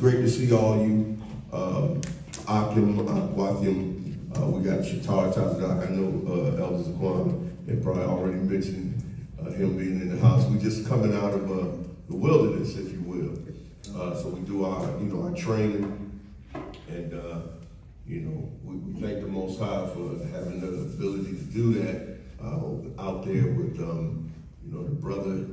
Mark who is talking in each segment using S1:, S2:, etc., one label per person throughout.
S1: great to see all you. Akim, Wathiam, we got Shatar Tazadak. I know Elder Zaquan had probably already mentioned him being in the house. We just coming out of the wilderness, if you will. So we do our, our training, and we thank the Most High for having the ability to do that out there with the brother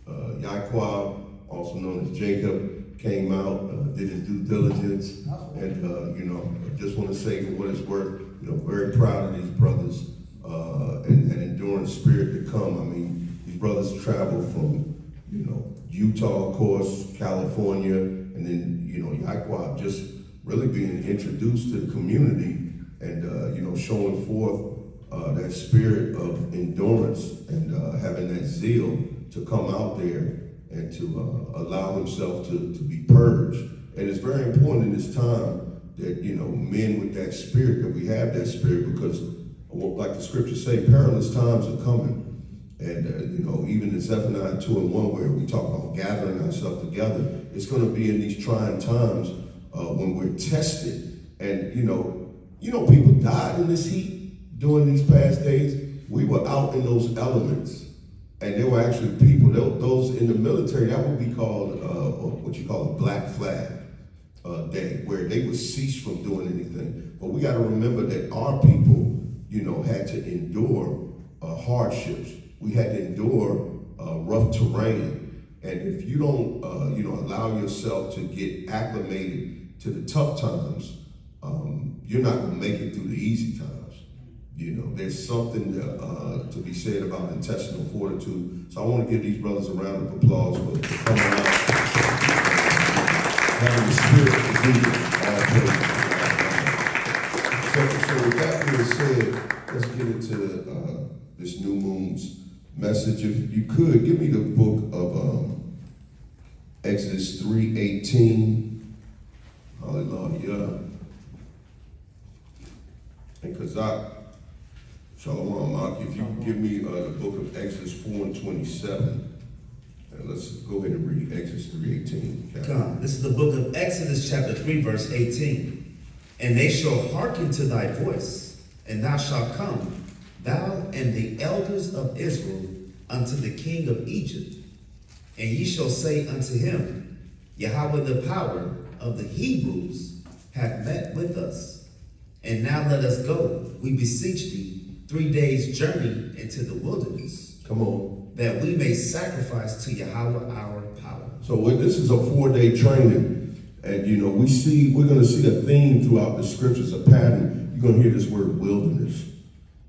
S1: YAHAWAH, also known as Jacob, came out, did his due diligence, and I just want to say for what it's worth, very proud of these brothers and enduring spirit to come. I mean, these brothers travel from Utah, of course, California, and then YAHAWAH just really being introduced to the community and showing forth that spirit of endurance and having that zeal to come out there and to allow himself to be purged. And it's very important in this time that, men with that spirit, that we have that spirit, because like the scriptures say, perilous times are coming. And, even in Zephaniah 2:1, where we talk about gathering ourselves together, it's going to be in these trying times when we're tested. And, people died in this heat during these past days. We were out in those elements. And there were actually people, those in the military, that would be called what you call a black flag day, where they would cease from doing anything. But we got to remember that our people, had to endure hardships. We had to endure rough terrain. And if you don't, allow yourself to get acclimated to the tough times, you're not going to make it through the easy times. There's something to be said about intestinal fortitude. So I want to give these brothers a round of applause for coming out, having the spirit to do it. So with that being said, let's get into this new moon's message. If you could, give me the book of Exodus 3:18. Hallelujah. And Kazak, Shalom, Mark, if you can give me the book of Exodus 4:27. And let's go ahead and read Exodus 3:18.
S2: Come, this is the book of Exodus chapter 3, verse 18. And they shall hearken to thy voice, and thou shalt come, thou and the elders of Israel, unto the king of Egypt. And ye shall say unto him, Yahweh the power of the Hebrews hath met with us. And now let us go, we beseech thee, 3 days' journey into the wilderness.
S1: Come on.
S2: That we may sacrifice to Yahweh our power.
S1: So this is a 4-day training. And we're going to see a theme throughout the scriptures, a pattern. You're going to hear this word wilderness.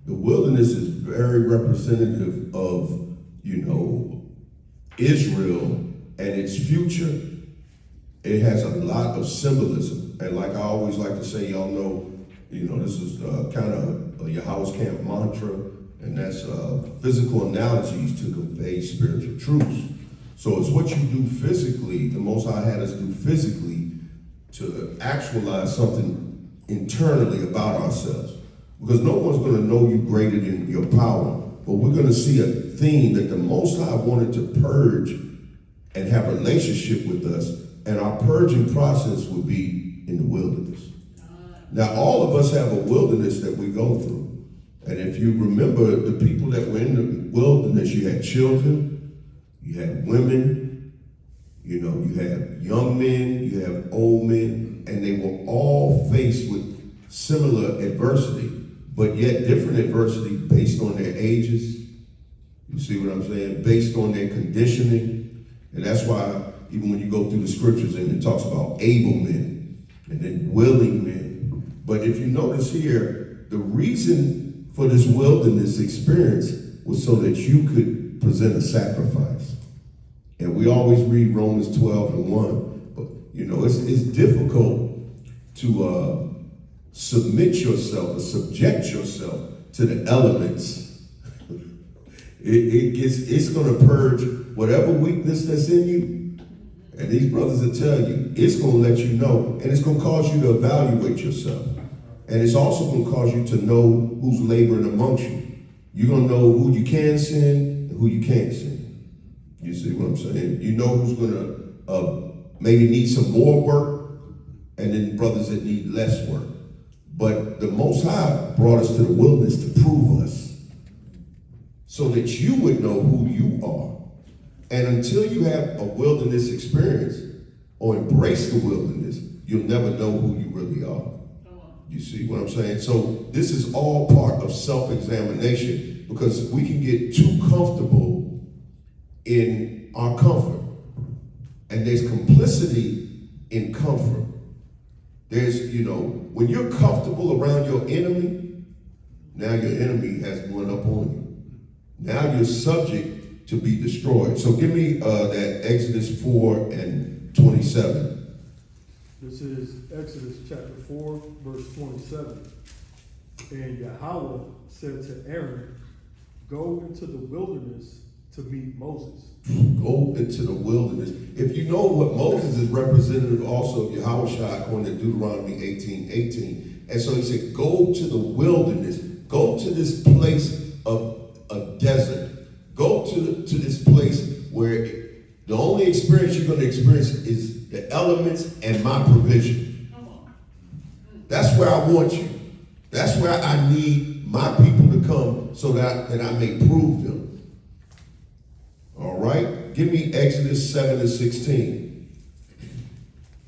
S1: The wilderness is very representative of, Israel and its future. It has a lot of symbolism. And like I always like to say, y'all know, this is kind of a Yahawah's camp mantra, and that's physical analogies to convey spiritual truths. So it's what you do physically, the Most High had us do physically to actualize something internally about ourselves. Because no one's going to know you greater than your power. But we're going to see a theme that the Most High wanted to purge and have a relationship with us. And our purging process would be in the wilderness. Now, all of us have a wilderness that we go through. And if you remember the people that were in the wilderness, you had children, you had women, you had young men, you have old men, and they were all faced with similar adversity, but yet different adversity based on their ages. You see what I'm saying? Based on their conditioning. And that's why even when you go through the scriptures and it talks about able men and then willing men. But if you notice here, the reason for this wilderness experience was so that you could present a sacrifice. And we always read Romans 12:1. But, it's difficult to submit yourself or subject yourself to the elements. It's going to purge whatever weakness that's in you. And these brothers will tell you, it's going to let you know, and it's going to cause you to evaluate yourself. And it's also going to cause you to know who's laboring amongst you. You're going to know who you can sin and who you can't sin. You see what I'm saying? You know who's going to maybe need some more work and then brothers that need less work. But the Most High brought us to the wilderness to prove us, so that you would know who you are. And until you have a wilderness experience or embrace the wilderness, you'll never know who you really are. You see what I'm saying? So this is all part of self-examination, because we can get too comfortable in our comfort. And there's complicity in comfort. There's, when you're comfortable around your enemy, now your enemy has one up on you. Now you're subject to be destroyed. So give me that Exodus 4 and 27.
S3: This is Exodus chapter 4, verse 27. And Yahweh said to Aaron, go into the wilderness to meet Moses.
S1: Go into the wilderness. If you know what Moses is representative also of YAHAWAH'S, according to Deuteronomy 18:18. And so he said, go to the wilderness. Go to this place of a desert. Go to this place where the only experience you're going to experience is the elements and my provision. That's where I want you. That's where I need my people to come, so that I may prove them. All right? Give me Exodus 7 and 16.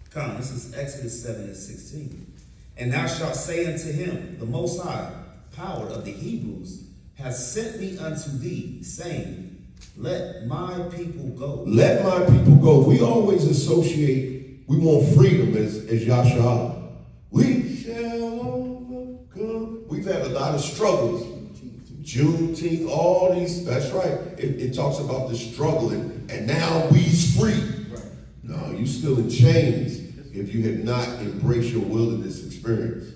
S2: Come, this is Exodus 7 and 16. And thou shalt say unto him, the Most High power of the Hebrews has sent me unto thee, saying, let my people go.
S1: Let my people go. We always associate, we want freedom as Yahshua. We shall overcome. We've had a lot of struggles. Juneteenth, all these, that's right. It talks about the struggling, and now we's free. Right. No, you still in chains if you have not embraced your wilderness experience.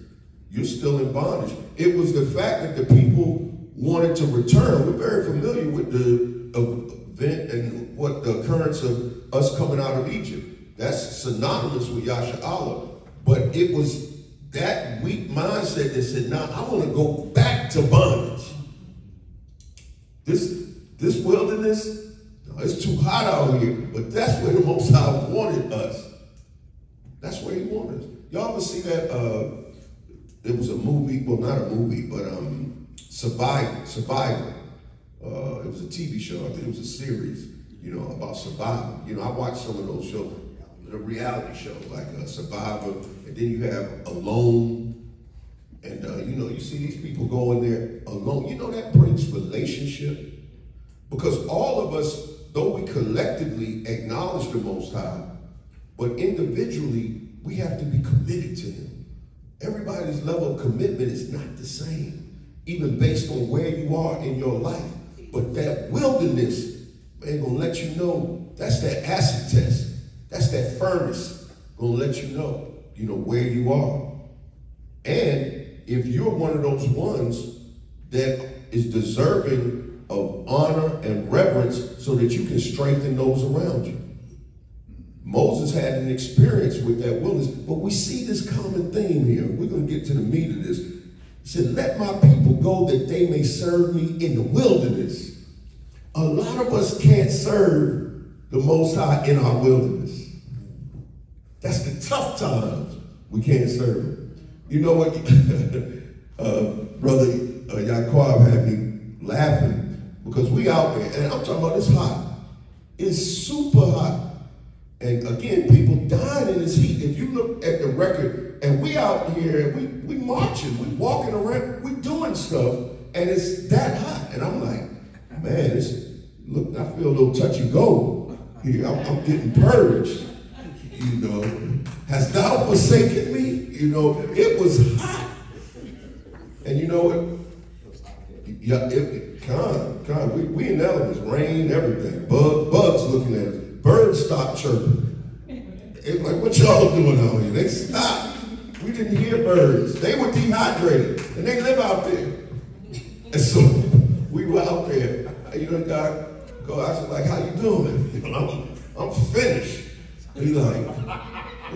S1: You're still in bondage. It was the fact that the people wanted to return. We're very familiar with the event and what the occurrence of us coming out of Egypt. That's synonymous with Yasha. But it was that weak mindset that said, nah, I want to go back to bondage. This wilderness, no, it's too hot out here, but that's where the Most High wanted us. That's where he wanted us. Y'all ever see that, there was a movie, well, not a movie, but Survivor. It was a TV show, I think it was a series, about survival. I watched some of those shows, the reality shows, like Survivor, and then you have Alone. And, you see these people go in there alone. That brings relationship. Because all of us, though we collectively acknowledge the Most High, but individually, we have to be committed to him. Everybody's level of commitment is not the same, even based on where you are in your life. But that wilderness, man, gonna let you know, that's that acid test. That's that furnace, gonna let you know, where you are. And if you're one of those ones that is deserving of honor and reverence, so that you can strengthen those around you. Moses had an experience with that wilderness, but we see this common theme here. We're going to get to the meat of this. He said, let my people go that they may serve me in the wilderness. A lot of us can't serve the Most High in our wilderness. That's the tough times we can't serve him. You know what? Brother Yaquab had me laughing, because we out there, and I'm talking about it's hot. It's super hot. And again, people dying in this heat. If you look at the record, and we out here, we marching, we walking around, we doing stuff, and it's that hot. And I'm like, man, look, I feel a little touch and go here. I'm getting purged. Has thou forsaken me? It was hot. And you know what? Yeah, we in elements, rain, everything. Bugs looking at us. Birds stopped chirping. It's like, what y'all doing out here? They stopped. We didn't hear birds. They were dehydrated, and they live out there. And so we were out there. God, I was like, how you doing? I'm finished. And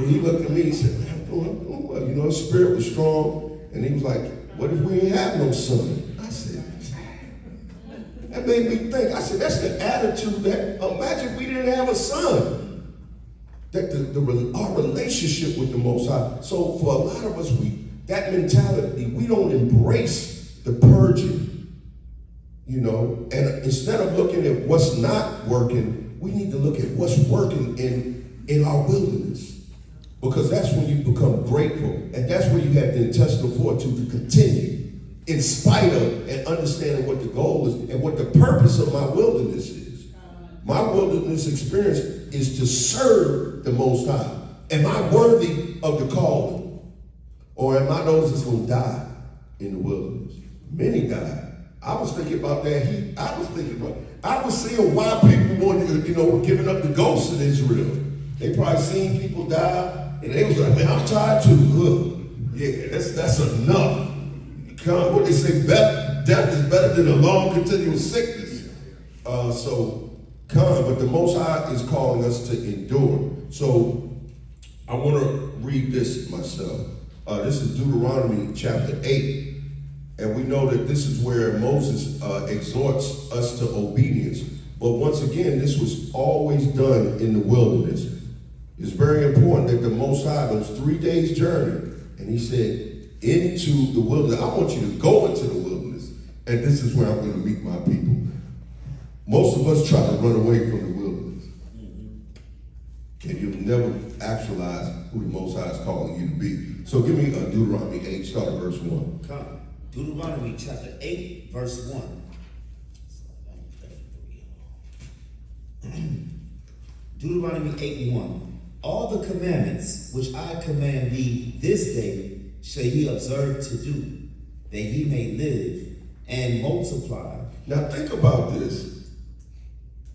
S1: he looked at me, he said, man, I'm doing well. His spirit was strong. And he was like, what if we ain't have no son? I said, that made me think. I said, that's the attitude that, imagine if we didn't have a son. that our relationship with the Most High. So for a lot of us, that mentality, we don't embrace the purging, you know. And instead of looking at what's not working, we need to look at what's working in our wilderness. Because that's when you become grateful. And that's where you have the intestinal fortitude to continue in spite of and understanding what the goal is and what the purpose of my wilderness is. My wilderness experience is to serve the Most High. Am I worthy of the calling? Or am I those that's going to die in the wilderness? Many died. I was thinking about that heat. I was seeing why people wanted, you know, were giving up the ghosts in Israel. They probably seen people die. And they was like, man, I'm tired too. Yeah, that's enough. What they say, death is better than a long continuous sickness. But the Most High is calling us to endure. So I want to read this myself. This is Deuteronomy chapter 8. And we know that this is where Moses exhorts us to obedience. But once again, this was always done in the wilderness. It's very important that the Most High, those 3 days journey, and he said, into the wilderness. I want you to go into the wilderness, and this is where I'm going to meet my people. Most of us try to run away from the wilderness. And you'll never actualize who the Most High is calling you to be. So give me Deuteronomy 8, start at verse 1.
S2: Come. Deuteronomy chapter 8, verse 1. Deuteronomy 8:1. All the commandments which I command thee this day shall ye observe to do, that ye may live and multiply.
S1: Now think about this.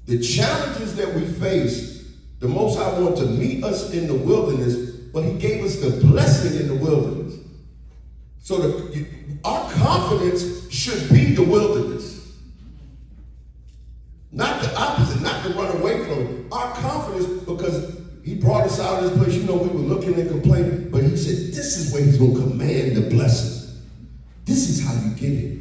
S1: The challenges that we face, the Most High wanted to meet us in the wilderness, but he gave us the blessing in the wilderness. So our confidence should be the wilderness. Not the opposite, not to run away from it. Our confidence, because he brought us out of this place. You know, we were looking and complaining, but he said, this is where he's going to command the blessing. This is how you get it.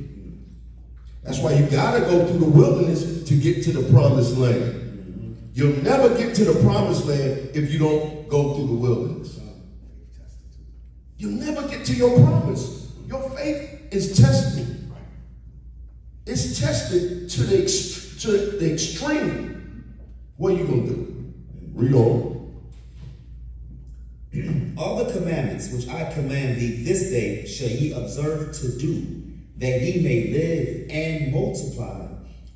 S1: That's why you got to go through the wilderness to get to the promised land. You'll never get to the promised land if you don't go through the wilderness. You'll never get to your promise. Your faith is tested. It's tested to the extreme. What are you going to do? Read on.
S2: All the commandments which I command thee this day shall ye observe to do, that ye may live and multiply,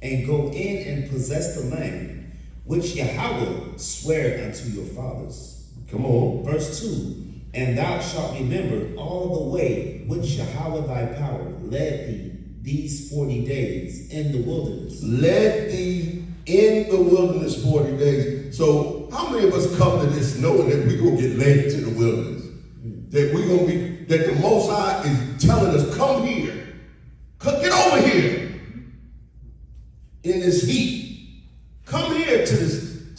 S2: and go in and possess the land, which Yahawah sware unto your fathers.
S1: Come on.
S2: Verse 2. And thou shalt remember all the way which Yahawah thy power led thee these 40 days in the wilderness.
S1: Led thee in the wilderness 40 days. So how many of us come to this knowing that we're going to get led to the wilderness? That the Most High is telling us, come here. Get over here in this heat. Come here to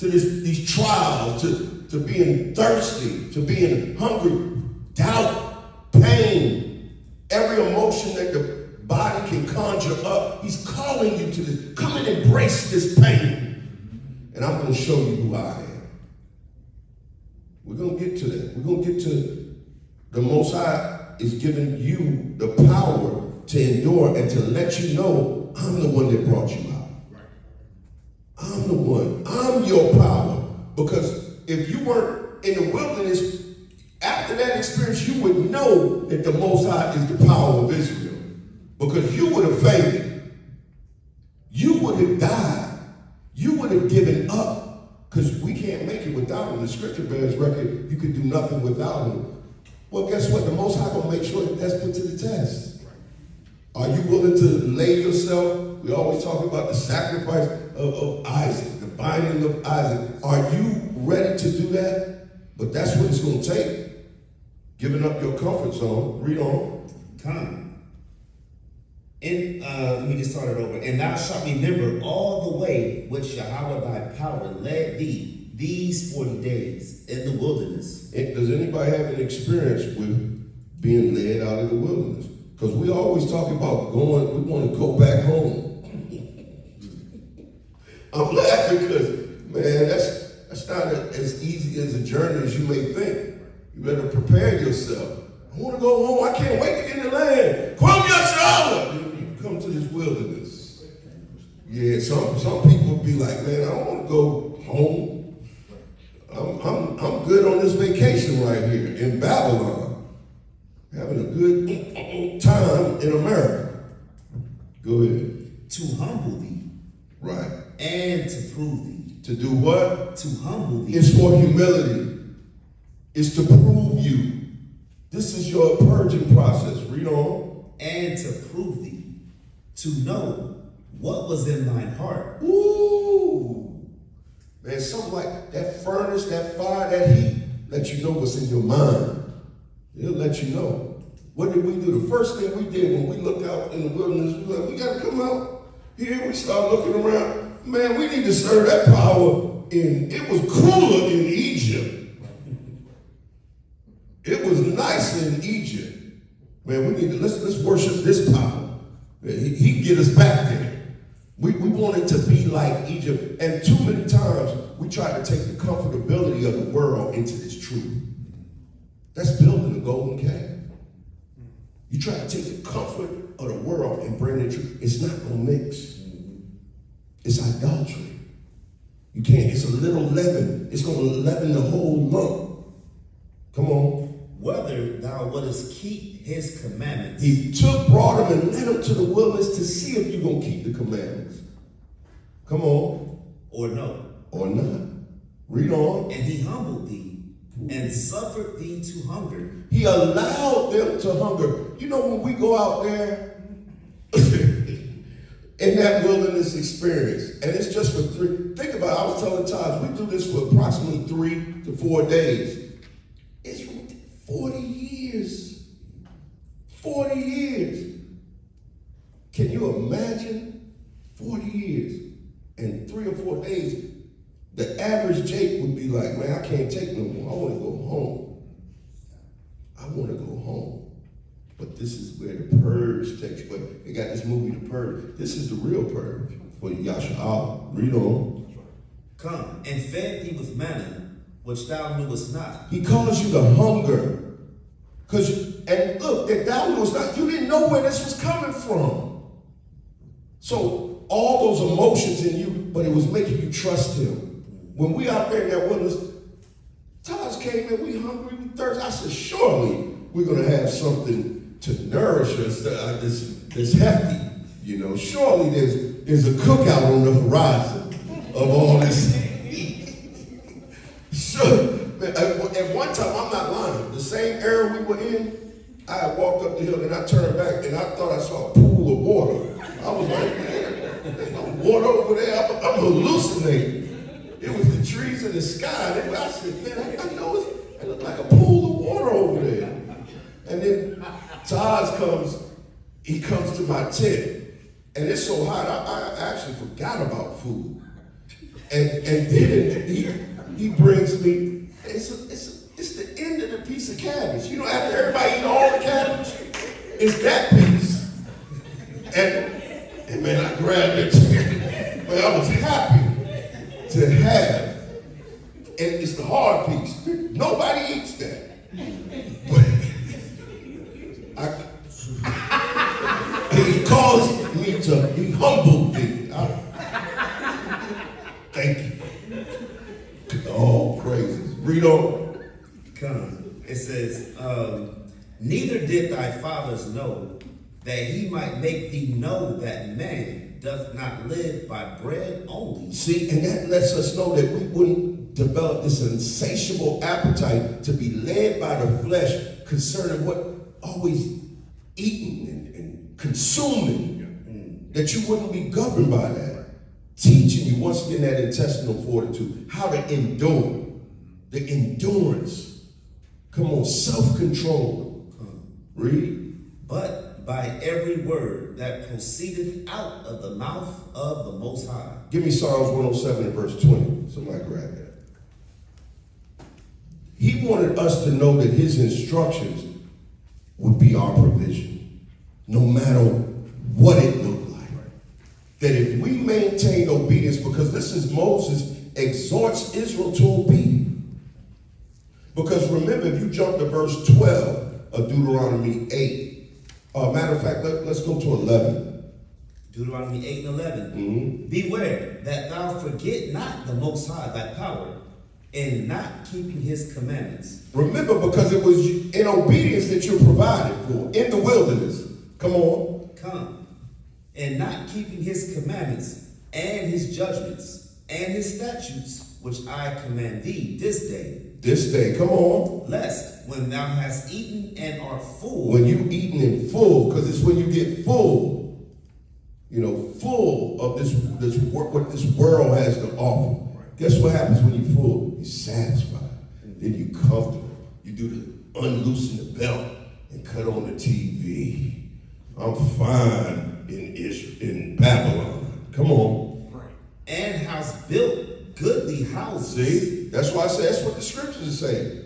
S1: these trials, to being thirsty, to being hungry, doubt, pain, every emotion that the body can conjure up. He's calling you to this. Come and embrace this pain. And I'm going to show you who I am. We're going to get to that. We're going to get to the Most High is giving you the power to endure and to let you know, I'm the one that brought you out. I'm the one. I'm your power. Because if you weren't in the wilderness, after that experience, you would know that the Most High is the power of Israel. Because you would have fainted. You would have died. You would have given up. Because we can't make it without him. The scripture bears record, you can do nothing without him. Well, guess what? The Most High going to make sure that that's put to the test. Are you willing to lay yourself? We always talk about the sacrifice of Isaac, the binding of Isaac. Are you ready to do that? But that's what it's going to take. Giving up your comfort zone. Read on.
S2: Come. Let me just start it over. And thou shalt remember all the way which Yahawah thy power led thee these 40 days in the wilderness.
S1: Does anybody have an experience with being led out of the wilderness? Because we always talk about going, we want to go back home. I'm laughing because, man, That's not as easy as a journey as you may think. You better prepare yourself. I want to go home. I can't wait to get in the land. Come you come to this wilderness. Yeah, some people be like, man, I don't want to go home. I'm good on this vacation right here in Babylon. Having a good time in America. Go ahead.
S2: To humble thee.
S1: Right.
S2: And to prove thee.
S1: To do what?
S2: To humble thee.
S1: It's for humility. It's to prove you. This is your purging process. Read on.
S2: And to prove thee. To know what was in thine heart.
S1: Ooh. Man, something like that furnace, that fire, that heat, let you know what's in your mind. It'll let you know. What did we do? The first thing we did when we looked out in the wilderness, we were like, we got to come out here. We start looking around. Man, we need to serve that power it was cooler in Egypt. It was nicer in Egypt. Man, we need to, let's worship this power. He get us back there. We want it to be like Egypt. And too many times, we try to take the comfortability of the world into this truth. That's building the golden calf. You try to take the comfort of the world and bring the truth. It's not going to mix. It's idolatry. You can't. It's a little leaven. It's going to leaven the whole lump. Come on.
S2: Whether thou wouldest keep his commandments.
S1: He brought him and led him to the wilderness to see if you're going to keep the commandments. Come on.
S2: Or no.
S1: Or not. Read on.
S2: And he humbled thee and suffered thee to hunger.
S1: He allowed them to hunger. You know, when we go out there in that wilderness experience, and it's just for think about it, I was telling Todd, we do this for approximately 3 to 4 days. It's 40 years. 40 years. Can you imagine 40 years and 3 or 4 days? The average Jake would be like, man, I can't take no more. I want to go home. I want to go home. But this is where the purge takes place. They got this movie, The Purge. This is the real purge for YAHAWAH'S. Read on.
S2: Come and fed thee with manna, which thou knewest not.
S1: He calls you to hunger. And look, that thou knewest not, you didn't know where this was coming from. So all those emotions in you, but it was making you trust him. When we out there in that wilderness, Taj came in, we hungry, we thirsty. I said, surely we're going to have something to nourish us that's hefty. You know, surely there's a cookout on the horizon of all this. So, at one time, I'm not lying, the same era we were in, I had walked up the hill and I turned back and I thought I saw a pool of water. I was like, man, there's no water over there. I'm hallucinating. It was the trees in the sky. And I said, man, I know it looked like a pool of water over there. And then Taj he comes to my tent. And it's so hot, I actually forgot about food. And then he brings me, it's the end of the piece of cabbage. You know, after everybody eat all the cabbage, it's that piece. And man, I grabbed it. But I was happy to have. And it's the hard piece. Nobody eats that. But he caused me to be humbled. Thank you. All praises. Read on.
S2: Come. It says, neither did thy fathers know that he might make thee know that man doth not live by bread only.
S1: See, and that lets us know that we wouldn't develop this insatiable appetite to be led by the flesh concerning what always eating and consuming, that you wouldn't be governed by that. Teaching you, once again, that intestinal fortitude, how to endure, the endurance. Come on, self-control. Read.
S2: But by every word that proceedeth out of the mouth of the Most High.
S1: Give me Psalms 107 and verse 20. Somebody grab that. He wanted us to know that his instructions would be our provision, no matter what it looked like. That if we maintain obedience, because this is Moses exhorts Israel to obey. Because remember, if you jump to verse 12 of Deuteronomy 8, matter of fact, let's go to 11.
S2: Deuteronomy 8 and 11. Beware that thou forget not the Most High, thy power, in not keeping his commandments.
S1: Remember, because it was in obedience that you're provided for in the wilderness. Come on.
S2: Come. And not keeping his commandments and his judgments and his statutes, which I command thee this day.
S1: This day, come on.
S2: Lest when thou hast eaten and art full.
S1: When you eaten and full, because it's when you get full, you know, full of what this world has to offer. Guess what happens when you're full? You're satisfied. Then you're comfortable. You do the unloosen the belt and cut on the TV. I'm fine in Babylon. Come on.
S2: Right. And hast built goodly houses.
S1: See? That's why I say that's what the scriptures are saying.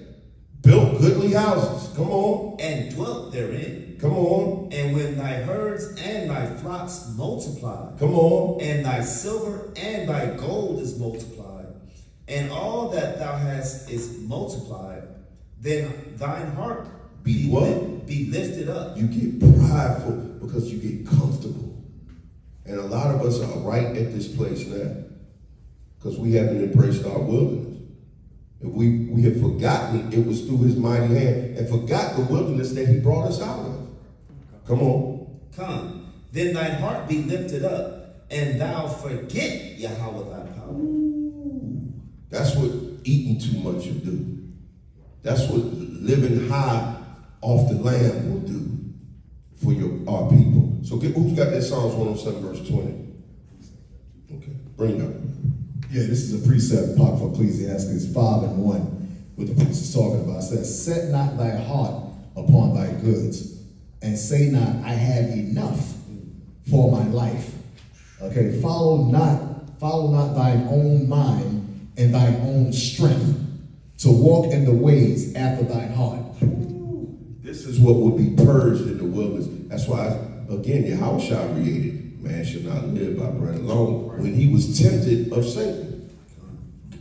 S1: Built goodly houses. Come on.
S2: And dwelt therein.
S1: Come on.
S2: And when thy herds and thy flocks multiply.
S1: Come on.
S2: And thy silver and thy gold is multiplied, and all that thou hast is multiplied, then thine heart
S1: be what?
S2: Be lifted up.
S1: You get prideful because you get comfortable. And a lot of us are right at this place now because we haven't embraced our wilderness. And we have forgotten it was through his mighty hand and forgot the wilderness that he brought us out of. Come on.
S2: Come. Then thine heart be lifted up, and thou forget Yahweh thy power.
S1: Ooh, that's what eating too much will do. That's what living high off the land will do for our people. So who's got that Psalms 107 verse 20? Okay, bring it up.
S4: Yeah, this is a precept part for Ecclesiastes 5 and 1, what the priest is talking about. It says, set not thy heart upon thy goods, and say not, I have enough for my life. Okay, follow not thine own mind and thine own strength to walk in the ways after thine heart.
S1: This is what would be purged in the wilderness. That's why, again, Yahawash created, man shall not live by bread alone, when he was tempted of Satan.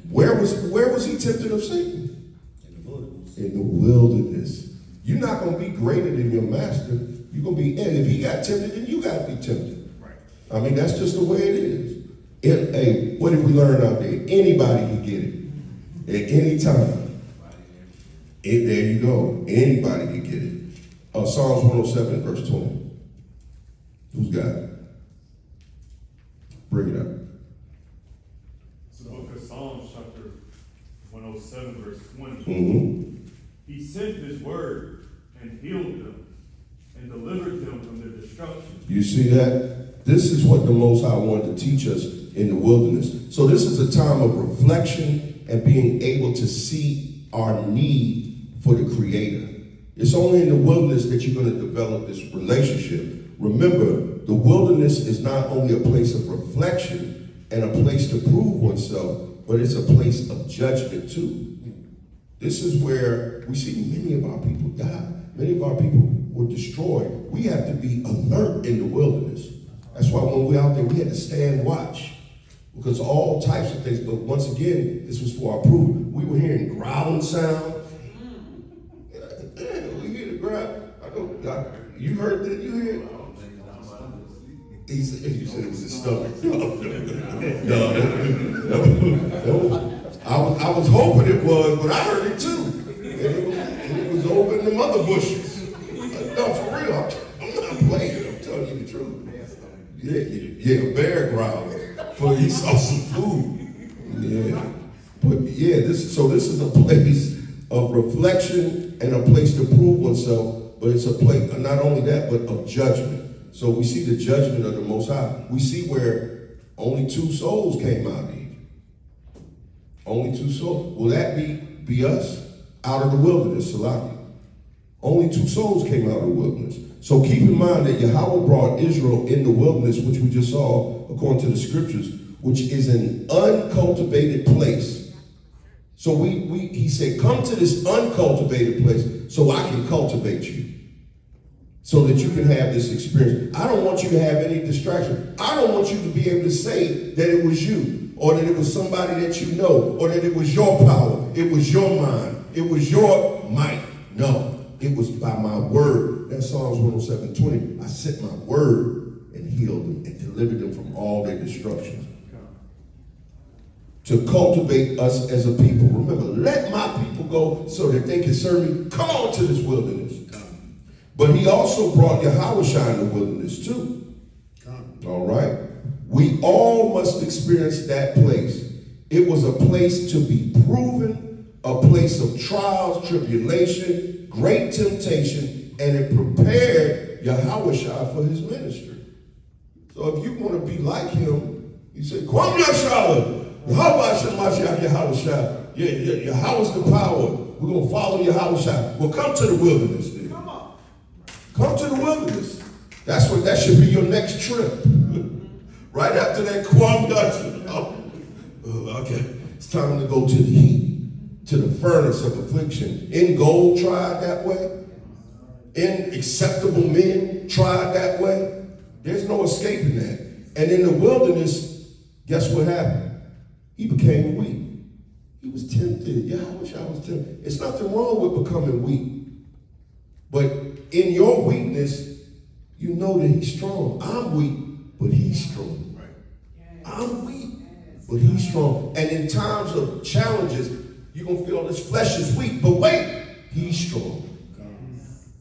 S1: Where was he tempted of Satan?
S2: In the wilderness.
S1: In the wilderness. You're not going to be greater than your master. You're going to be, and if he got tempted, then you got to be tempted.
S2: Right.
S1: I mean, that's just the way it is. Hey, what did we learn out there? Anybody can get it at any time. There you go. Anybody can get it. Psalms 107, verse 20. Who's got it? Bring it up.
S5: It's the book of Psalms, chapter 107, verse 20. He sent his word and healed them and delivered them from their destruction.
S1: You see that? This is what the Most High wanted to teach us in the wilderness. So this is a time of reflection and being able to see our need for the Creator. It's only in the wilderness that you're going to develop this relationship. Remember, the wilderness is not only a place of reflection and a place to prove oneself, but it's a place of judgment too. This is where we see many of our people die. Many of our people were destroyed. We have to be alert in the wilderness. That's why when we're out there, we had to stand watch. Because all types of things, but once again, this was for our proof. We were hearing growling sound. We hear the growl. You heard that? You hear it? He said it was his stomach. I was hoping it was, but I heard it too. And it was over in the mother bushes. No, for real. I'm not playing. I'm telling you the truth. Yeah, a bear growling. For he saw some food. Yeah. But yeah, this is a place of reflection and a place to prove oneself, but it's a place, not only that, but of judgment. So we see the judgment of the Most High. We see where only 2 souls came out of Egypt. Only 2 souls. Will that be us out of the wilderness, Salaki? Only 2 souls came out of the wilderness. So keep in mind that Yahweh brought Israel in the wilderness, which we just saw according to the scriptures, which is an uncultivated place. So he said, come to this uncultivated place so I can cultivate you. So that you can have this experience. I don't want you to have any distraction. I don't want you to be able to say that it was you. or that it was somebody that you know, or that it was your power, it was your mind, it was your might. No, it was by my word. That's Psalms 107:20. I sent my word and healed them and delivered them from all their destructions. To cultivate us as a people. Remember, let my people go so that they can serve me. Come on to this wilderness. But he also brought YAHAWAH'S in the wilderness too. All right? We all must experience that place. It was a place to be proven, a place of trials, tribulation, great temptation, and it prepared YAHAWAH'S for his ministry. So if you want to be like him, you say, Kwam Yashala. YAHAWAH'S the power. We're going to follow YAHAWAH'S. Well, come to the wilderness then. Come to the wilderness. That should be your next trip. Right after that Kwam Yashala. Okay. It's time to go to the heat, to the furnace of affliction. In gold tried that way. In acceptable men tried that way. There's no escaping that. And in the wilderness, guess what happened? He became weak. He was tempted. YAHAWAH'S was tempted. It's nothing wrong with becoming weak. But in your weakness, you know that he's strong. I'm weak, but he's strong. Right? I'm weak, but he's strong. And in times of challenges, you're going to feel this flesh is weak. But wait, he's strong.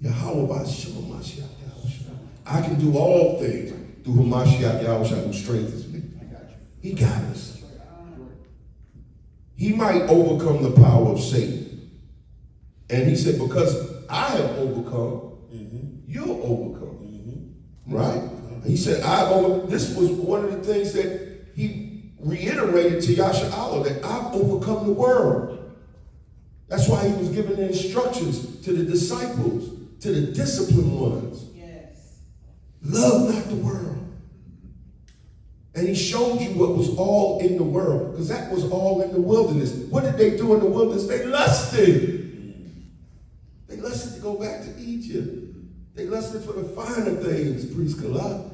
S1: YAHAWAH'S. I can do all things through YAHAWAH'S who strengthens me. He got us. He might overcome the power of Satan. And he said, because I have overcome, you'll overcome. Right? He said, this was one of the things that he reiterated to Yasharahla, that I've overcome the world. That's why he was giving the instructions to the disciples, to the disciplined ones. Yes. Love not the world. And he showed you what was all in the world, because that was all in the wilderness. What did they do in the wilderness? They lusted. They lusted to go back to Egypt. They lusted for the finer things, priest Kala.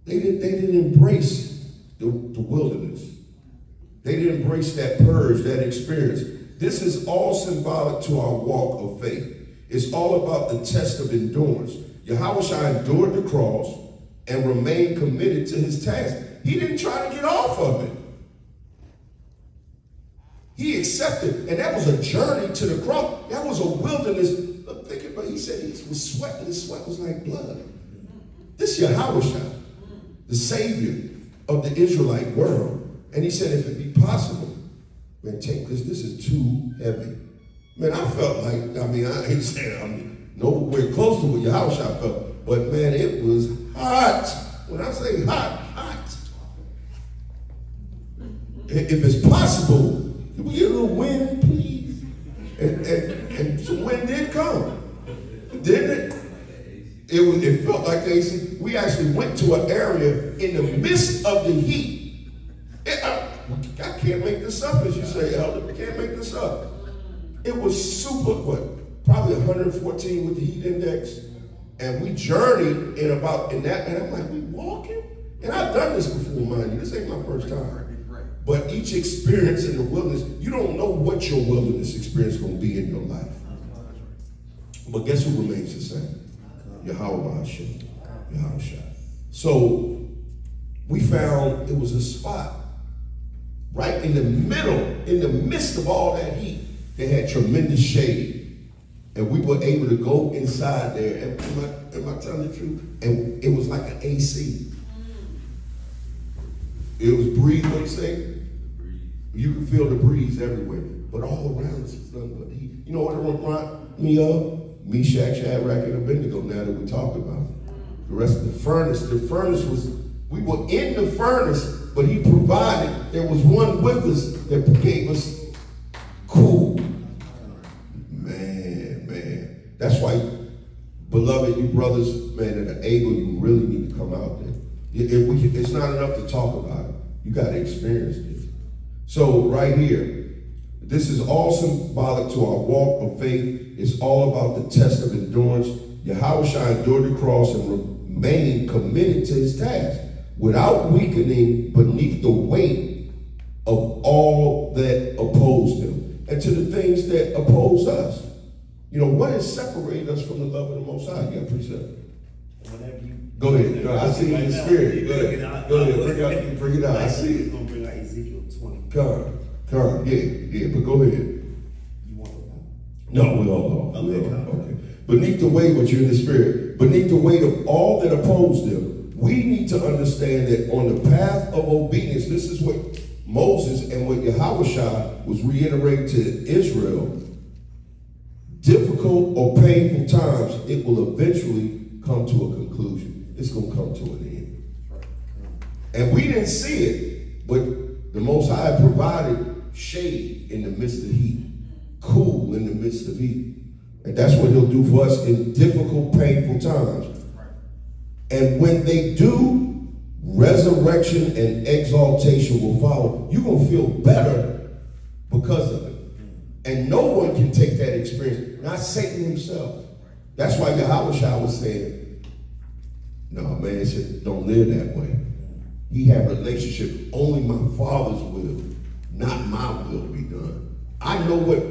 S1: They didn't embrace the wilderness. They didn't embrace that purge, that experience. This is all symbolic to our walk of faith. It's all about the test of endurance. YAHAWAH'S endured the cross and remained committed to his task. He didn't try to get off of it. He accepted, and that was a journey to the cross. That was a wilderness. Look, think about it. He said he was sweating. His sweat was like blood. This is YAHAWAH'S, the Savior of the Israelite world. And he said, if it be possible, man, take this. This is too heavy. Man, I felt like, I ain't saying I'm nowhere close to what YAHAWAH'S felt, but man, it was hot. When I say hot, hot. If it's possible, can we get a little wind, please? And some wind did come, didn't it? It felt like we actually went to an area in the midst of the heat. I can't make this up, as you say, Elder. I can't make this up. It was super, probably 114 with the heat index. And we journeyed in that, and I'm like, we walking? And I've done this before, mind you. This ain't my first time. But each experience in the wilderness, you don't know what your wilderness experience is going to be in your life. But guess who remains the same? YAHAWAH'S. So we found it was a spot right in the middle, in the midst of all that heat. They had tremendous shade. And we were able to go inside there. And am I telling the truth? And it was like an AC. It was breeze, what do you say? You could feel the breeze everywhere. But all around us was nothing but heat. You know what it reminded me of? Meshach, Shadrach, and Abednego, now that we talk about it. The rest of the furnace was, we were in the furnace, but he provided, there was one with us that gave us cool. Man. That's why, beloved, you brothers, man, that are able, you really need to come out there. It's not enough to talk about it. You got to experience it. So right here, this is all symbolic to our walk of faith. It's all about the test of endurance. YAHAWAH'S endured the cross and remained committed to his task without weakening beneath the weight all that opposed him, and to the things that oppose us. You know, what has separated us from the love of the Most High? You got precept.
S2: Whenever you
S1: Go ahead. No, I see it in the spirit. Go ahead. Go ahead. Bring it out. I see
S2: It's
S1: it.
S2: going to bring out Ezekiel 20.
S1: Come. Yeah. But go ahead.
S2: You want it
S1: No, we all
S2: Okay,
S1: we all
S2: come.
S1: okay. Beneath the weight, but you're in the spirit. Beneath the weight of all that opposed them, we need to understand that on the path of obedience, this is what Moses and what YAHAWAH'S was reiterating to Israel. Difficult or painful times, it will eventually come to a conclusion. It's going to come to an end. And we didn't see it, but the Most High provided shade in the midst of heat, cool in the midst of heat. And that's what he'll do for us in difficult, painful times. And when they do, resurrection and exaltation will follow. You're going to feel better because of it. And no one can take that experience, not Satan himself. That's why YAHAWAH'S was saying, no, man, don't live that way. He had a relationship, only my Father's will, not my will be done.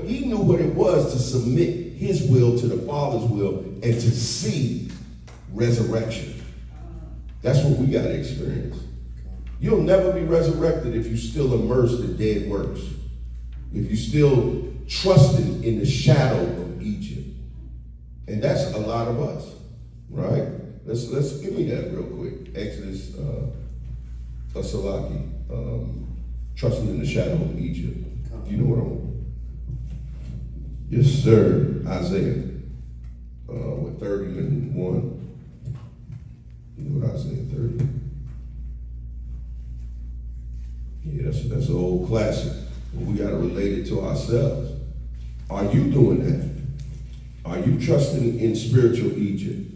S1: He knew what it was to submit his will to the Father's will and to see resurrection. That's what we got to experience. You'll never be resurrected if you're still immersed in dead works. If you're still trusting in the shadow of Egypt. And that's a lot of us, right? Let's give me that real quick. Exodus, Salaki, trusting in the shadow of Egypt. You know what I'm. Yes, sir. Isaiah, with 30:1. You know what Isaiah 30? Yeah, that's an old classic. We got to relate it to ourselves. Are you doing that? Are you trusting in spiritual Egypt?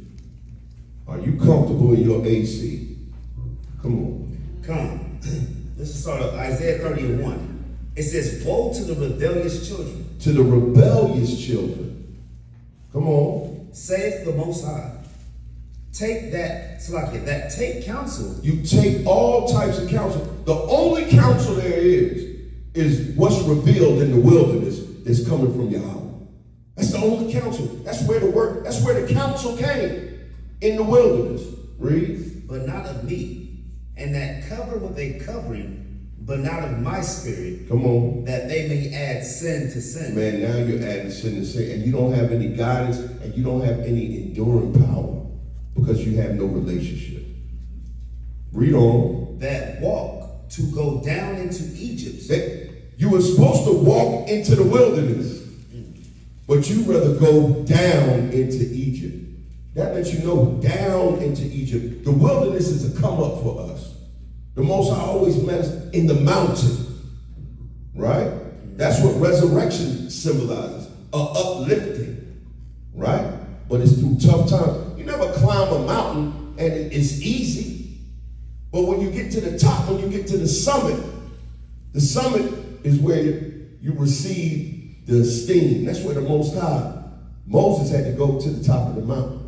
S1: Are you comfortable in your AC? Come on.
S2: Come. Let's start with Isaiah 30:1. It says, woe to the rebellious children.
S1: To the rebellious children. Come on.
S2: Saith the Most High. Take that, Salakia, that take counsel.
S1: You take all types of counsel. The only counsel there is what's revealed in the wilderness that's coming from Yahweh. That's the only counsel. That's where the counsel came, in the wilderness. Read.
S2: But not of me, and that cover with a covering, but not of my spirit.
S1: Come on.
S2: That they may add sin to sin.
S1: Man, now you're adding sin to sin, and you don't have any guidance, and you don't have any enduring power because you have no relationship. Read on.
S2: That walk to go down into Egypt.
S1: You were supposed to walk into the wilderness, but you rather go down into Egypt. That lets you know down into Egypt. The wilderness is a come up for us. The Most High always met us in the mountain, right? That's what resurrection symbolizes, uplifting, right? But it's through tough times. You never climb a mountain and it's easy. But when you get to the top, when you get to the summit is where you receive the esteem. That's where the Most High, Moses had to go to the top of the mountain.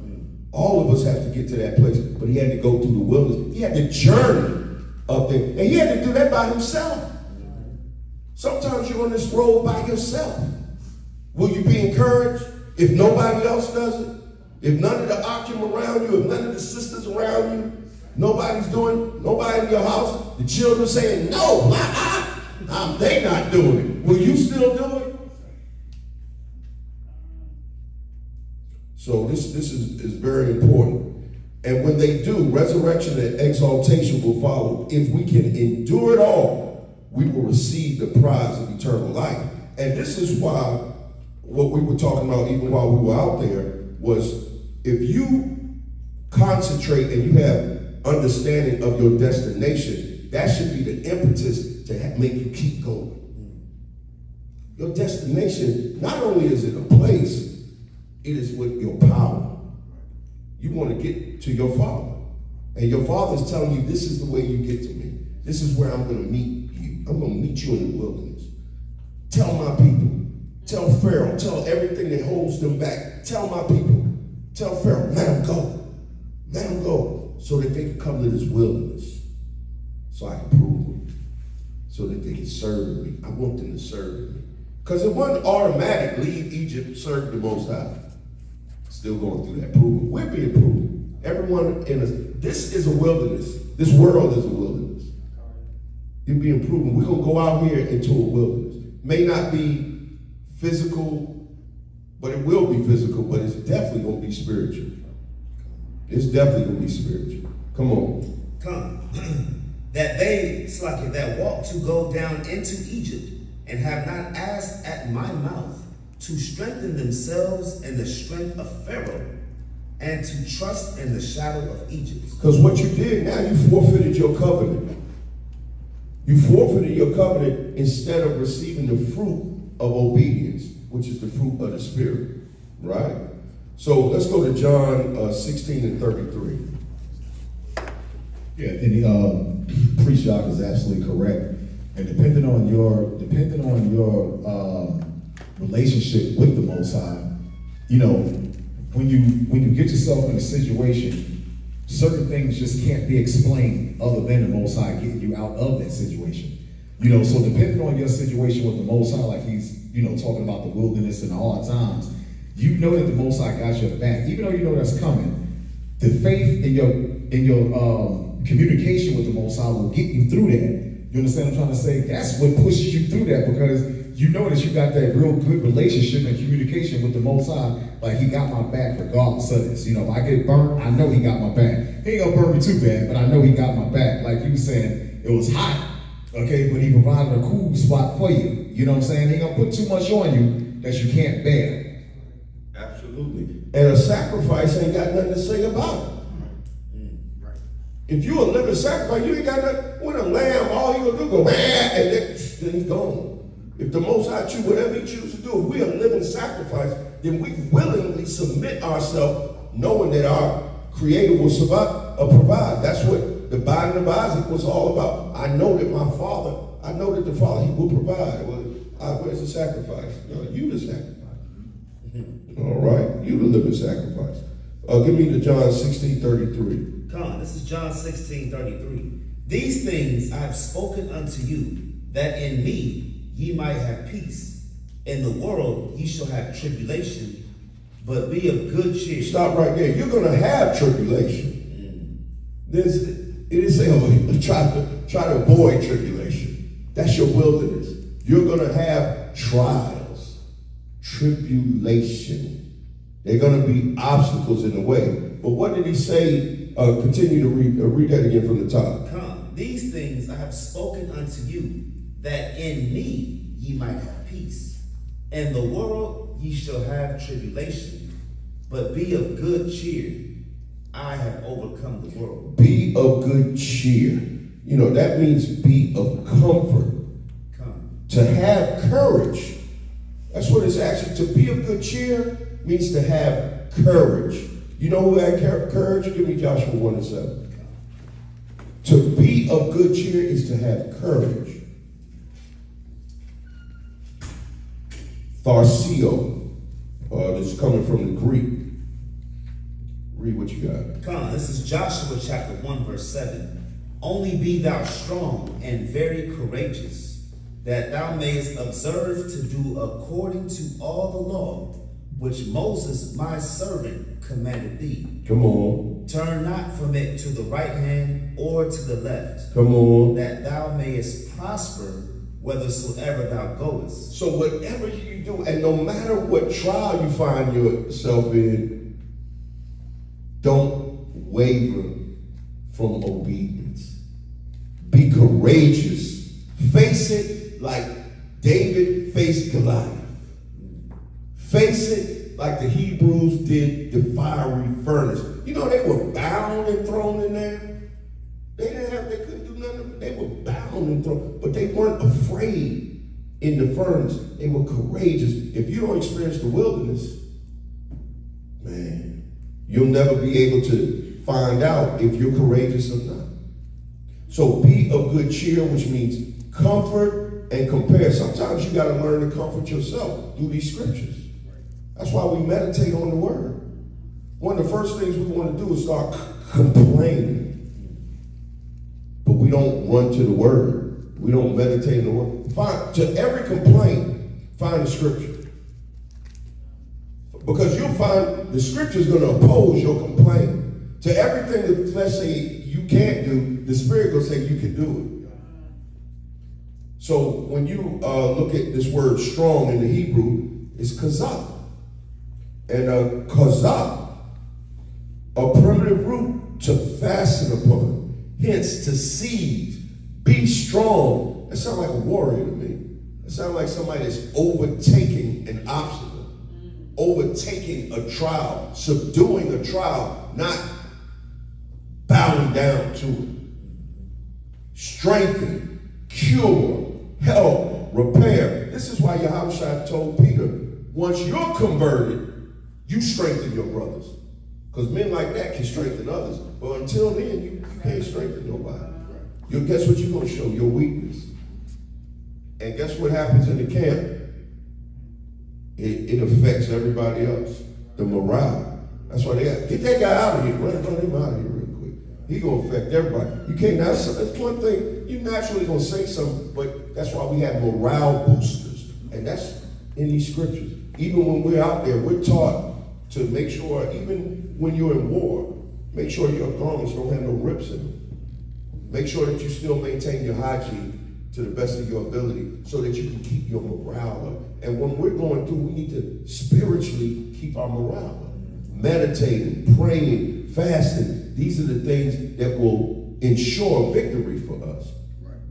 S1: All of us have to get to that place, but he had to go through the wilderness. He had to journey up there, and he had to do that by himself. Sometimes you're on this road by yourself. Will you be encouraged if nobody else does it? If none of the Akim around you, if none of the sisters around you, nobody in your house, the children saying, no, they not doing it. Will you still do it? So this is very important. And when they do, resurrection and exaltation will follow. If we can endure it all, we will receive the prize of eternal life. And this is why what we were talking about even while we were out there was if you concentrate and you have understanding of your destination, that should be the impetus to make you keep going. Your destination, not only is it a place, it is with your power. You want to get to your Father. And your Father is telling you, this is the way you get to me. This is where I'm going to meet you. I'm going to meet you in the wilderness. Tell my people. Tell Pharaoh. Tell everything that holds them back. Tell my people. Tell Pharaoh, let them go. Let them go so that they can come to this wilderness so I can prove them. so that they can serve me. I want them to serve me. Because it wasn't automatic, leave Egypt, serve the Most High. Still going through that proving. We're being proven. Everyone in us. This is a wilderness. This world is a wilderness. You're being proven. We're going to go out here into a wilderness. May not be physical, but it will be physical, but it's definitely going to be spiritual. It's definitely going to be spiritual. Come on.
S2: Come. That they, Slacky, that walk to go down into Egypt, and have not asked at my mouth to strengthen themselves in the strength of Pharaoh, and to trust in the shadow of Egypt.
S1: Because what you did, now you forfeited your covenant. You forfeited your covenant instead of receiving the fruit of obedience, which is the fruit of the Spirit, right? So let's go to John 16 and 33.
S4: Yeah, and Priest Jacques is absolutely correct. And depending on your relationship with the Most High, you know, when you get yourself in a situation, certain things just can't be explained other than the Most High getting you out of that situation. You know, so depending on your situation with the Most High, like he's, you know, talking about the wilderness and the hard times, you know that the Most High got your back, even though you know that's coming. The faith in your communication with the Most High will get you through that. You understand what I'm trying to say? That's what pushes you through that, because you know that you got that real good relationship and communication with the Most High. Like, he got my back regardless of this. You know, if I get burnt, I know he got my back. He ain't gonna burn me too bad, but I know he got my back. Like you were saying, it was hot, okay, but he provided a cool spot for you. You know what I'm saying? He ain't gonna put too much on you that you can't bear.
S1: Absolutely. And a sacrifice ain't got nothing to say about it. If you a living sacrifice, you ain't got nothing. When a lamb, all you gonna do go, and then he's gone. If the Most High choose whatever he chooses to do, if we are a living sacrifice, then we willingly submit ourselves, knowing that our Creator will provide. That's what the binding of Isaac was all about. I know that my Father, I know that the Father, he will provide. Well, where's the sacrifice? No, you the sacrifice. All right, you the living sacrifice. Give me the John 16:33.
S2: Come on, this is John 16:33. These things I have spoken unto you, that in me ye might have peace. In the world ye shall have tribulation, but be of good cheer.
S1: Stop right there. You're going to have tribulation. It didn't say, oh, try to avoid tribulation. That's your wilderness. You're going to have trials, tribulation. They're going to be obstacles in the way. But what did he say? Continue to read that again from the top.
S2: Come, these things I have spoken unto you, that in me ye might have peace. In the world ye shall have tribulation, but be of good cheer. I have overcome the world.
S1: Be of good cheer. You know, that means be of comfort.
S2: Come.
S1: To have courage. That's what it's actually. To be of good cheer means to have courage. You know who had courage? Give me Joshua 1:7. To be of good cheer is to have courage. Tharseo. This is coming from the Greek. Read what you got.
S2: Come on, this is Joshua chapter 1, verse 7. Only be thou strong and very courageous, that thou mayest observe to do according to all the law which Moses my servant commanded thee.
S1: Come on.
S2: Turn not from it to the right hand or to the left.
S1: Come on.
S2: That thou mayest prosper whithersoever thou goest.
S1: So whatever you do, and no matter what trial you find yourself in, don't waver from obedience. Be courageous. Face it like David faced Goliath. Face it like the Hebrews did the fiery furnace. You know, they were bound and thrown in there. They couldn't do nothing. They were bound and thrown, but they weren't afraid in the furnace. They were courageous. If you don't experience the wilderness, man, you'll never be able to find out if you're courageous or not. So be of good cheer, which means comfort and compare. Sometimes you got to learn to comfort yourself through these scriptures. That's why we meditate on the word. One of the first things we want to do is start complaining. But we don't run to the word. We don't meditate in the word. To every complaint, find the scripture. Because you'll find the scripture is going to oppose your complaint. To everything the flesh say you can't do, the spirit will say you can do it. So when you look at this word strong in the Hebrew, it's kazak. And kazak, a primitive root to fasten upon, hence to seize, be strong. That sounds like a warrior to me. It sounds like somebody that's overtaking an obstacle, overtaking a trial, subduing a trial, not bowing down to it. Strengthen, cure, help, repair. This is why Yahawashi told Peter, once you're converted, you strengthen your brothers. Because men like that can strengthen others. But until then, you can't strengthen nobody. Guess what you're going to show? Your weakness. And guess what happens in the camp? It affects everybody else. The morale. That's why they got, get that guy out of here. Run him out of here real quick. He's going to affect everybody. You can't, that's one thing, you naturally going to say something, but that's why we have morale boosters. And that's in these scriptures. Even when we're out there, we're taught to make sure, even when you're in war, make sure your garments don't have no rips in them. Make sure that you still maintain your hygiene to the best of your ability so that you can keep your morale up. And when we're going through, we need to spiritually keep our morale up. Meditating, praying, fasting. These are the things that will ensure victory for us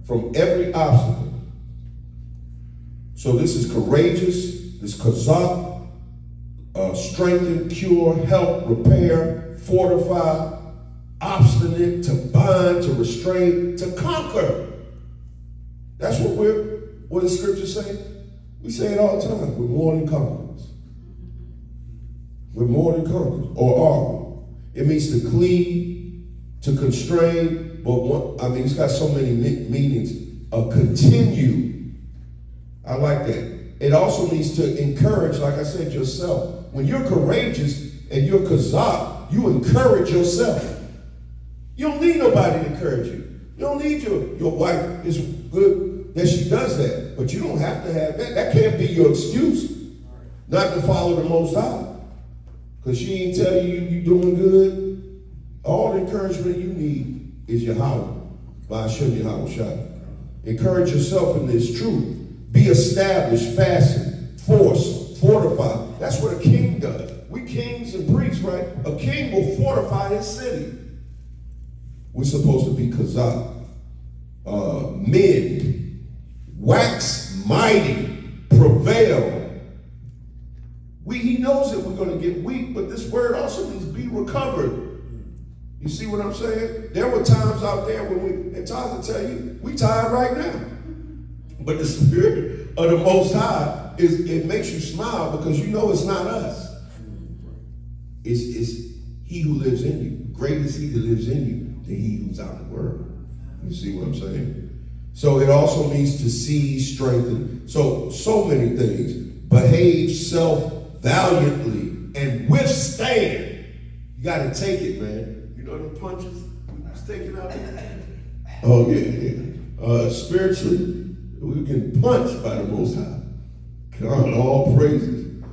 S1: from every obstacle. So this is courageous, this kazak, strengthen, cure, help, repair, fortify, obstinate, to bind, to restrain, to conquer. That's what the scriptures say. We say it all the time. We're more than conquerors. We're more than conquerors. Or are we? It means to cleave, to constrain, but it's got so many meanings. Continue. I like that. It also means to encourage, like I said, yourself. When you're courageous and you're kazak, you encourage yourself. You don't need nobody to encourage you. You don't need your wife. It's good that she does that, but you don't have to have that. That can't be your excuse not to follow the Most High. Because she ain't tell you you're doing good. All the encouragement you need is Yahweh, by Hashem Yahawashi. Encourage yourself in this truth. Be established, fasten, force, fortify. That's what a king does. We kings and priests, right? A king will fortify his city. We're supposed to be kazak. Men, wax mighty, prevail. He knows that we're going to get weak, but this word also means be recovered. You see what I'm saying? There were times out there when and Todd will tell you, we tired right now. But the spirit of the Most High, it makes you smile because you know it's not us. It's he who lives in you. Great is he that lives in you than he who's out in the world. You see what I'm saying? So it also means to seize, strengthen. So many things. Behave self-valiantly and withstand. You got to take it, man. You know the punches he's taking out there? Oh, yeah. Spiritually, we get punched by the Most High. God, all praises.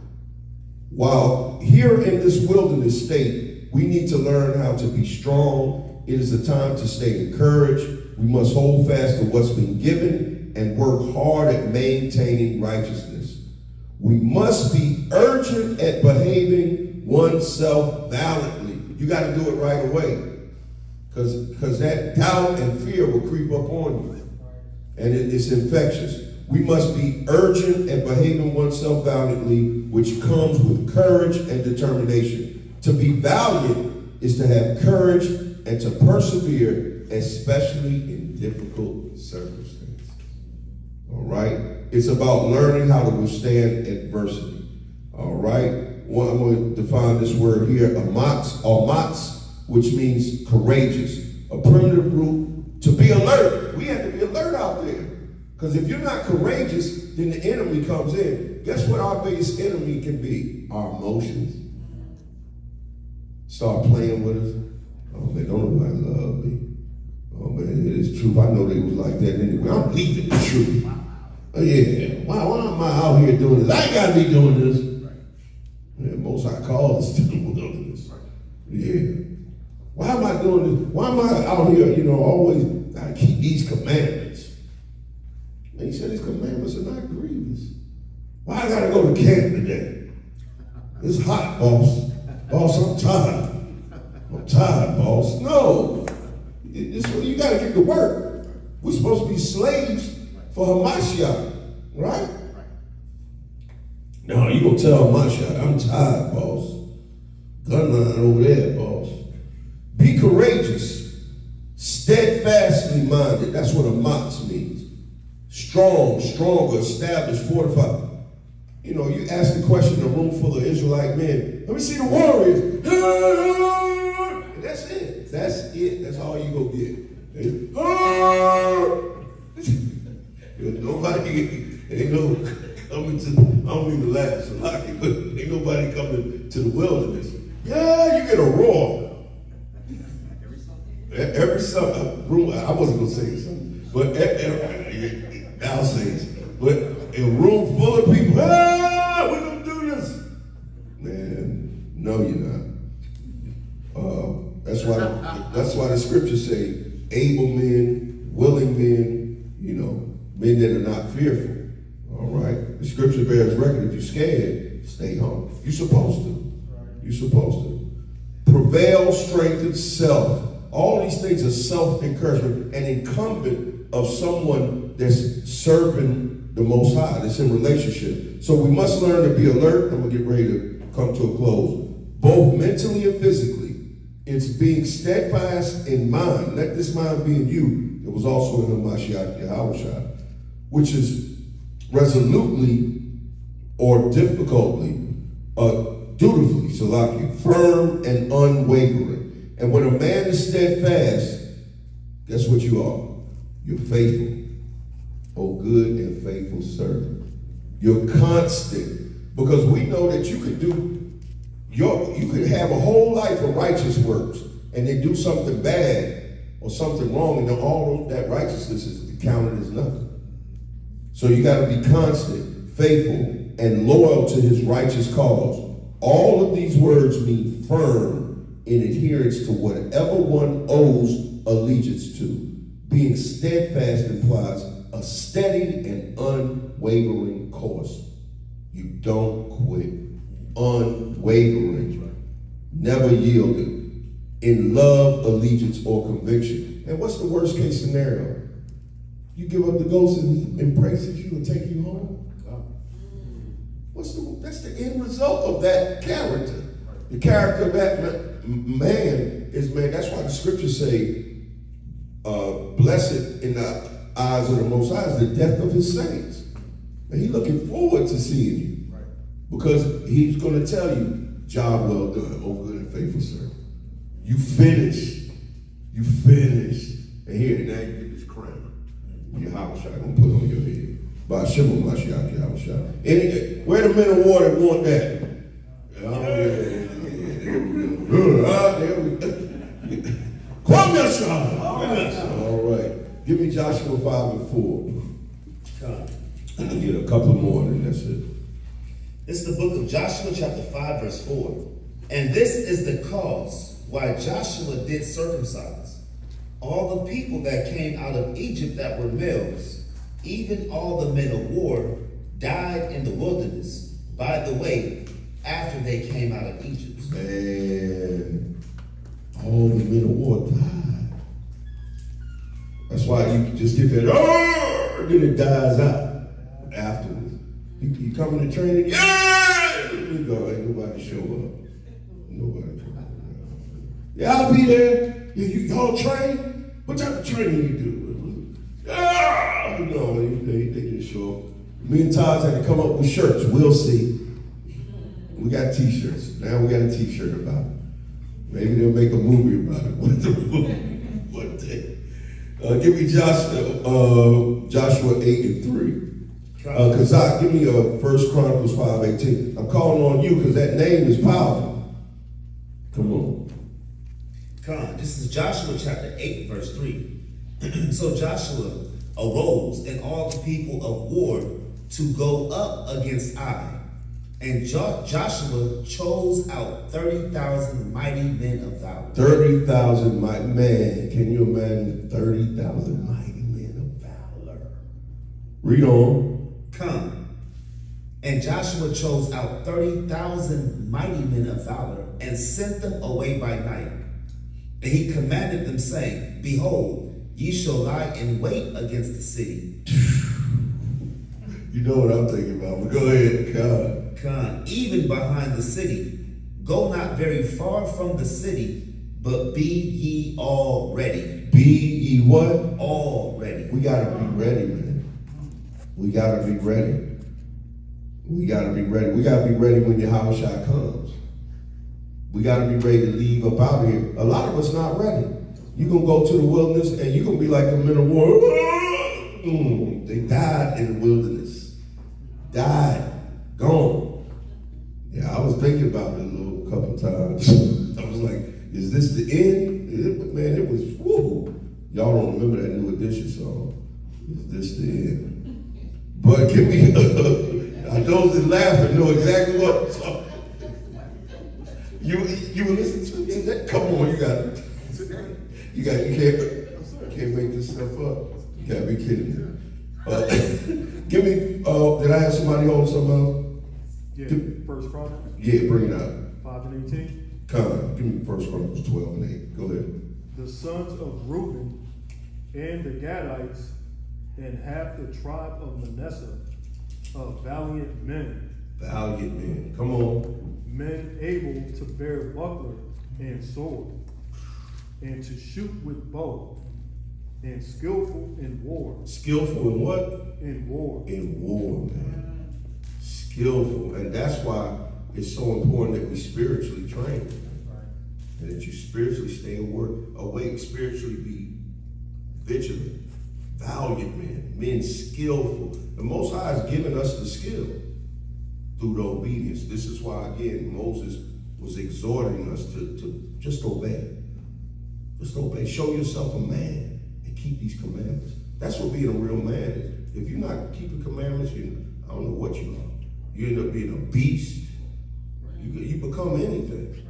S1: While here in this wilderness state, we need to learn how to be strong. It is a time to stay encouraged. We must hold fast to what's been given and work hard at maintaining righteousness. We must be urgent at behaving oneself valiantly. You got to do it right away. Because that doubt and fear will creep up on you. And it's infectious. We must be urgent at behaving oneself valiantly, which comes with courage and determination. To be valiant is to have courage and to persevere, especially in difficult circumstances. All right? It's about learning how to withstand adversity. All right? Well, I'm going to define this word here, amatz, which means courageous. A primitive root, to be alert. We have to be alert out there. Because if you're not courageous, then the enemy comes in. Guess what our biggest enemy can be? Our emotions. Start playing with us. Oh man, don't nobody love me. Oh man, it's truth. I know they was like that anyway. I'm leaving the truth. Oh, yeah. Why am I out here doing this? I ain't got to be doing this. Yeah, most I call us to the wilderness. Yeah. Why am I doing this? Why am I out here, always got to keep these commandments? And he said these commandments are not grievous. Why I got to go to camp today? It's hot, boss. Boss, I'm tired. I'm tired, boss. No. You got to get to work. We're supposed to be slaves for Hamashiach, right? No, you gonna tell Hamashiach, I'm tired, boss. Gunline over there, boss. Be courageous, steadfastly minded. That's what a matz means. Strong, stronger, established, fortified. You ask the question in a room full of Israelite men. Let me see the warriors. And that's it. That's it. That's all you gonna get. Nobody, ain't no coming to, I don't mean to laugh, so lucky, but ain't nobody coming to the wilderness. Yeah, you get a roar. Every Sunday, I wasn't gonna say something, but I'll say this. But a room full of people, we're gonna do this. Man, no, you're not. That's why the scriptures say, able men, willing men, men that are not fearful. All right. The scripture bears record. If you're scared, stay home. You're supposed to. You're supposed to. Prevail, strengthen, self. All these things are self-encouragement and incumbent of someone that's serving the Most High, that's in relationship. So we must learn to be alert, and we'll get ready to come to a close. Both mentally and physically. It's being steadfast in mind. Let this mind be in you. It was also in the Mashiach YAHAWAH'S, which is resolutely or difficultly, dutifully, salaki, firm and unwavering. And when a man is steadfast, guess what you are? You're faithful. Oh, good and faithful servant. You're constant. Because we know that you could you could have a whole life of righteous works and then do something bad or something wrong, and then all of that righteousness is counted as nothing. So you got to be constant, faithful, and loyal to his righteous cause. All of these words mean firm in adherence to whatever one owes allegiance to. Being steadfast implies a steady and unwavering course. You don't quit. Unwavering. Never yielded. In love, allegiance, or conviction. And what's the worst case scenario? You give up the ghost and he embraces you and take you home? That's the end result of that character. The character of that man is man. That's why the scriptures say, blessed in the eyes of the Most High is the death of his saints. And he's looking forward to seeing you. Because he's going to tell you, job well done, oh good and faithful servant. You finished. You finished. And here, now you get this crown. YAHAWAH'S going to put on your head. By Shimon Mashiach YAHAWAH'S. Where the men of war that want that? Come Yeshua. All right. Give me Joshua 5 and 4. I get a couple more and that's it.
S2: It's the book of Joshua chapter 5 verse 4. And this is the cause why Joshua did circumcise all the people that came out of Egypt that were males, even all the men of war died in the wilderness by the way after they came out of Egypt.
S1: Man, all the men of war died. That's why you just get that, and then it dies out afterwards. You come in the training, yeah! You go, ain't nobody show up. Nobody come up. Yeah, I'll be there. Y'all train? What type of training you do? Yeah! They just show up. Me and Todd had to come up with shirts. We'll see. We got t-shirts. Now we got a t-shirt about it. Maybe they'll make a movie about it. One day. Give me Joshua 8 and 3. Kazak, give me 1 Chronicles 5:18. I'm calling on you because that name is powerful. Come on.
S2: This is Joshua chapter 8 verse 3. So Joshua arose and all the people of war to go up against Ai. And Joshua chose out 30,000 mighty men of valor.
S1: 30,000 mighty man. Can you imagine 30,000 mighty men of valor? Read on.
S2: Come. And Joshua chose out 30,000 mighty men of valor and sent them away by night. And he commanded them, saying, Behold, ye shall lie in wait against the city.
S1: You know what I'm thinking about, but go ahead, God.
S2: Come, even behind the city. Go not very far from the city, but be ye all ready.
S1: Be ye what?
S2: All ready.
S1: We gotta be ready, man. We gotta be ready. We gotta be ready. We gotta be ready when YAHAWAH'S comes. We gotta be ready to leave up out of here. A lot of us not ready. You're gonna go to the wilderness and you're gonna be like the men of war. They died in the wilderness. Died. Gone. Yeah, I was thinking about it a little couple times. I was like, is this the end? Man, it was, whoo. Y'all don't remember that New Edition song. Is this the end? But give me, those that laugh and know exactly what song. You were listening to that? Come on, you can't make this stuff up. You gotta be kidding me. Give me, did I have somebody hold something else?
S3: Yeah, First Chronicles.
S1: Yeah, bring it out.
S3: 5 and 18.
S1: Come on, give me First Chronicles 12 and 8. Go ahead.
S3: The sons of Reuben and the Gadites and half the tribe of Manasseh, of valiant men.
S1: Valiant men. Come on.
S3: Men able to bear buckler and sword, and to shoot with bow, and skillful in war.
S1: Skillful in what?
S3: In war.
S1: In war, man. Skillful. And that's why it's so important that we spiritually train. And that you spiritually stay awake, spiritually be vigilant. Valiant men. Men skillful. The Most High has given us the skill through the obedience. This is why, again, Moses was exhorting us to just obey. Just obey. Show yourself a man and keep these commandments. That's what being a real man is. If you're not keeping commandments, I don't know what you are. You end up being a beast. You become anything.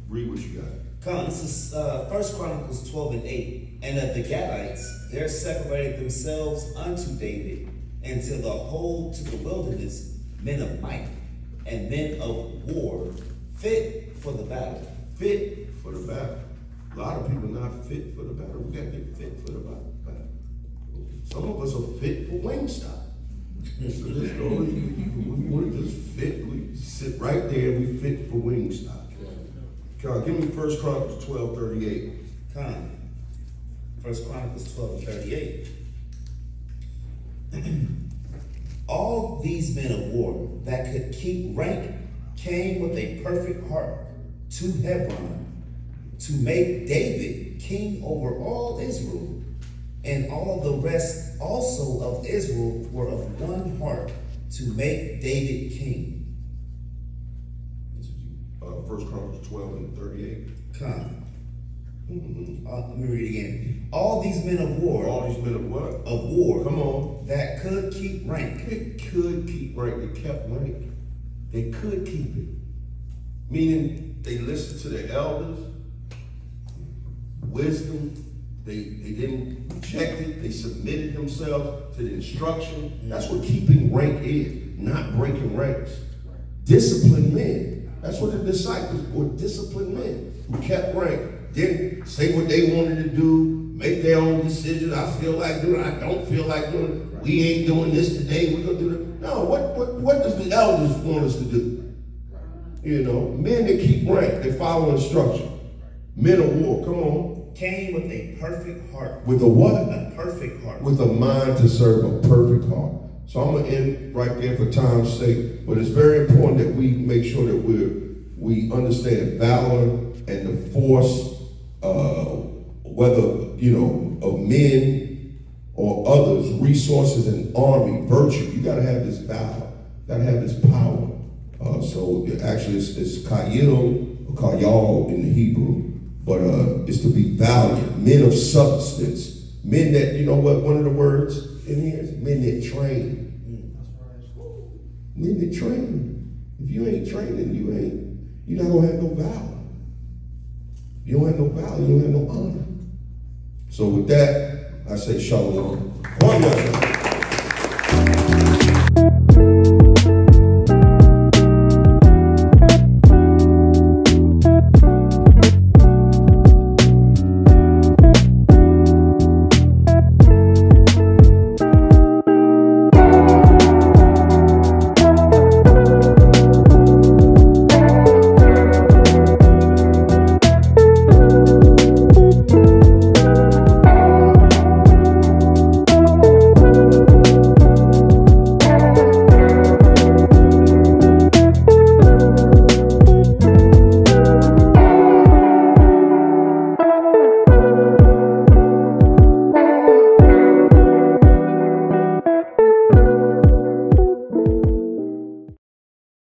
S1: Read what you got.
S2: Come, this is 1 Chronicles 12 and 8. And of the Gadites, there separated themselves unto David, and to the whole to the wilderness, men of might, and men of war, fit for the battle.
S1: Fit for the battle. A lot of people are not fit for the battle. We got to get fit for the battle. Some of us are fit for Wingstop. So just go, we just fit. We sit right there. We fit for Wingstop. Come, give me 1 Chronicles 12:38.
S2: Come. 1 Chronicles 12:38. All these men of war that could keep rank came with a perfect heart to Hebron to make David king over all Israel, and all the rest also of Israel were of one heart to make David king.
S1: 1 Chronicles 12:38.
S2: Come. Let me read again. All these men of war.
S1: All these men of what?
S2: Of war.
S1: Come on.
S2: That could keep rank.
S1: They could keep rank. They kept rank. They could keep it. Meaning they listened to their elders. Wisdom. They didn't reject it. They submitted themselves to the instruction. That's what keeping rank is. Not breaking ranks. Disciplined men. That's what the disciples were, disciplined men who kept rank. Didn't say what they wanted to do, make their own decisions. I feel like doing it, I don't feel like doing it. We ain't doing this today, we're gonna do it. No, what does the elders want us to do? You know, men that keep rank, they follow instruction. Men of war, come on.
S2: Came with a perfect heart.
S1: With a what?
S2: A perfect heart.
S1: With a mind to serve, a perfect heart. So I'm gonna end right there for time's sake, but it's very important that we make sure that we understand valor and the force, whether of men or others, resources and army, virtue. You gotta have this valor, gotta have this power. So actually, it's kayil or kayal in the Hebrew, but it's to be valiant, men of substance, men that, you know what, one of the words in here is men that train. Men that train. If you ain't training, you're not gonna have no valor. You don't have no valor, you don't have no honor. So with that, I say shalom. One more.